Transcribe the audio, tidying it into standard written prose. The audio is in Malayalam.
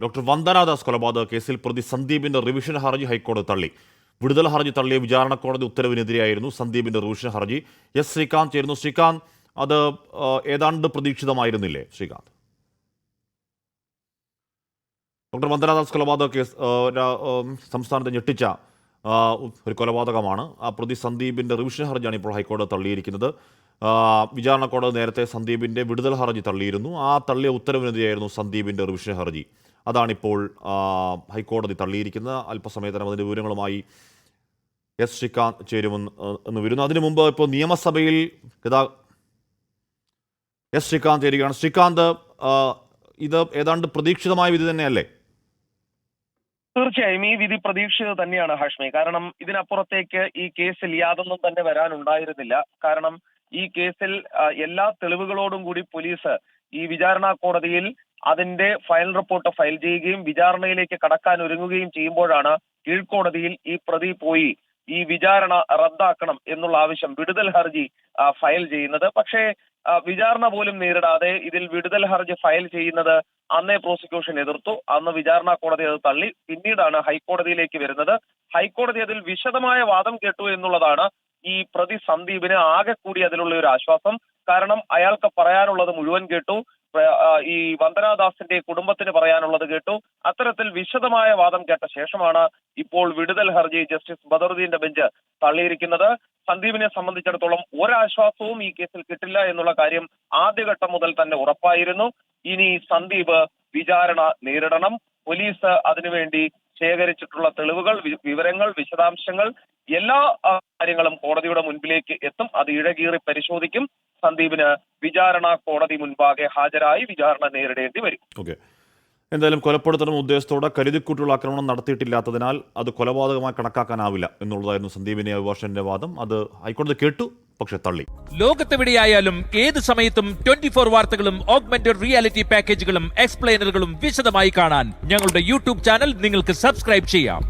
ഡോക്ടർ വന്ദനാദാസ് കൊലപാതക കേസിൽ പ്രതി സന്ദീപിന്റെ റിവിഷൻ ഹർജി ഹൈക്കോടതി തള്ളി. വിടുതൽ ഹർജി തള്ളിയ വിചാരണ കോടതി ഉത്തരവിനെതിരെയായിരുന്നു സന്ദീപിന്റെ റിവിഷൻ ഹർജി. എസ് ശ്രീകാന്ത് ചേരുന്നു. ശ്രീകാന്ത്, അത് ഏതാണ്ട് പ്രതീക്ഷിതമായിരുന്നില്ലേ ശ്രീകാന്ത്? ഡോക്ടർ വന്ദനാദാസ് കൊലപാതക കേസ് സംസ്ഥാനത്തെ ഞെട്ടിച്ച ഒരു കൊലപാതകമാണ്. ആ പ്രതി സന്ദീപിന്റെ റിവിഷൻ ഹർജിയാണ് ഇപ്പോൾ ഹൈക്കോടതി തള്ളിയിരിക്കുന്നത്. വിചാരണ കോടതി നേരത്തെ സന്ദീപിന്റെ വിടുതൽ ഹർജി തള്ളിയിരുന്നു. ആ തള്ളിയ ഉത്തരവിനെതിരെയായിരുന്നു സന്ദീപിന്റെ റിവിഷൻ ഹർജി. അതാണിപ്പോൾ ഹൈക്കോടതി തള്ളിയിരിക്കുന്നത്. അല്പസമയത്തിനകം അതിൻ്റെ വിവരങ്ങളുമായി എസ് ശ്രീകാന്ത് ചേരുമെന്ന് വരുന്നു. അതിനു മുമ്പ് ഇപ്പോൾ നിയമസഭയിൽ എസ് ശ്രീകാന്ത് ചേരുകയാണ്. ശ്രീകാന്ത്, ഇത് ഏതാണ്ട് പ്രതീക്ഷിതമായ വിധി തന്നെയല്ലേ? തീർച്ചയായും ഈ വിധി പ്രതീക്ഷിച്ചത് തന്നെയാണ് ഹാഷ്മി. കാരണം ഇതിനപ്പുറത്തേക്ക് ഈ കേസിൽ യാതൊന്നും തന്നെ വരാനുണ്ടായിരുന്നില്ല. കാരണം ഈ കേസിൽ എല്ലാ തെളിവുകളോടും കൂടി പോലീസ് ഈ വിചാരണ കോടതിയിൽ അതിന്റെ ഫയൽ റിപ്പോർട്ട് ഫയൽ ചെയ്യുകയും വിചാരണയിലേക്ക് കടക്കാൻ ഒരുങ്ങുകയും ചെയ്യുമ്പോഴാണ് കീഴ്ക്കോടതിയിൽ ഈ പ്രതി പോയി ഈ വിചാരണ റദ്ദാക്കണം എന്നുള്ള ആവശ്യം വിടുതൽ ഹർജി ഫയൽ ചെയ്യുന്നത്. പക്ഷേ വിചാരണ പോലും നേരിടാതെ ഇതിൽ വിടുതൽ ഹർജി ഫയൽ ചെയ്യുന്നത് അന്നേ പ്രോസിക്യൂഷൻ എതിർത്തു. അന്ന് വിചാരണ കോടതി അത് തള്ളി. പിന്നീടാണ് ഹൈക്കോടതിയിലേക്ക് വരുന്നത്. ഹൈക്കോടതി അതിൽ വിശദമായ വാദം കേട്ടു എന്നുള്ളതാണ് ഈ പ്രതി സന്ദീപിന് ആകെ കൂടി അതിലുള്ള ഒരു ആശ്വാസം. കാരണം അയാൾക്ക് പറയാനുള്ളത് മുഴുവൻ കേട്ടു, ഈ വന്ദനാദാസിന്റെ കുടുംബത്തിന് പറയാനുള്ളത് കേട്ടു. അത്തരത്തിൽ വിശദമായ വാദം കേട്ട ശേഷമാണ് ഇപ്പോൾ വിടുതൽ ഹർജി ജസ്റ്റിസ് ബദറുദ്ദീന്റെ ബെഞ്ച് തള്ളിയിരിക്കുന്നത്. സന്ദീപിനെ സംബന്ധിച്ചിടത്തോളം ഒരാശ്വാസവും ഈ കേസിൽ കിട്ടില്ല എന്നുള്ള കാര്യം ആദ്യഘട്ടം മുതൽ തന്നെ ഉറപ്പായിരുന്നു. ഇനി സന്ദീപ് വിചാരണ നേരിടണം. പോലീസ് അതിനുവേണ്ടി ശേഖരിച്ചിട്ടുള്ള തെളിവുകൾ, വിവരങ്ങൾ, വിശദാംശങ്ങൾ, എല്ലാ കാര്യങ്ങളും കോടതിയുടെ മുൻപിലേക്ക് എത്തും. അത് ഇഴകീറി പരിശോധിക്കും. സന്ദീപിന് വിചാരണ കോടതി മുൻപാകെ ഹാജരായി വിചാരണ നേരിടേണ്ടി വരും. ഓക്കെ, എന്തായാലും കൊലപ്പെടുത്തണം ഉദ്ദേശത്തോടെ കരുതിക്കൂട്ടുള്ള ആക്രമണം നടത്തിയിട്ടില്ലാത്തതിനാൽ അത് കൊലപാതകമായി കണക്കാക്കാനാവില്ല എന്നുള്ളതായിരുന്നു സന്ദീപിന്റെ അഭിഭാഷകന്റെ വാദം. അത് ഹൈക്കോടതി കേട്ടു, പക്ഷെ തള്ളി. ലോകത്തെവിടെയായാലും ഏത് സമയത്തും 24 വാർത്തകളും ഓഗ്മെന്റഡ് റിയാലിറ്റി പാക്കേജുകളും എക്സ്പ്ലെയിനറുകളും വിശദമായി കാണാൻ ഞങ്ങളുടെ യൂട്യൂബ് ചാനൽ നിങ്ങൾക്ക് സബ്സ്ക്രൈബ് ചെയ്യാം.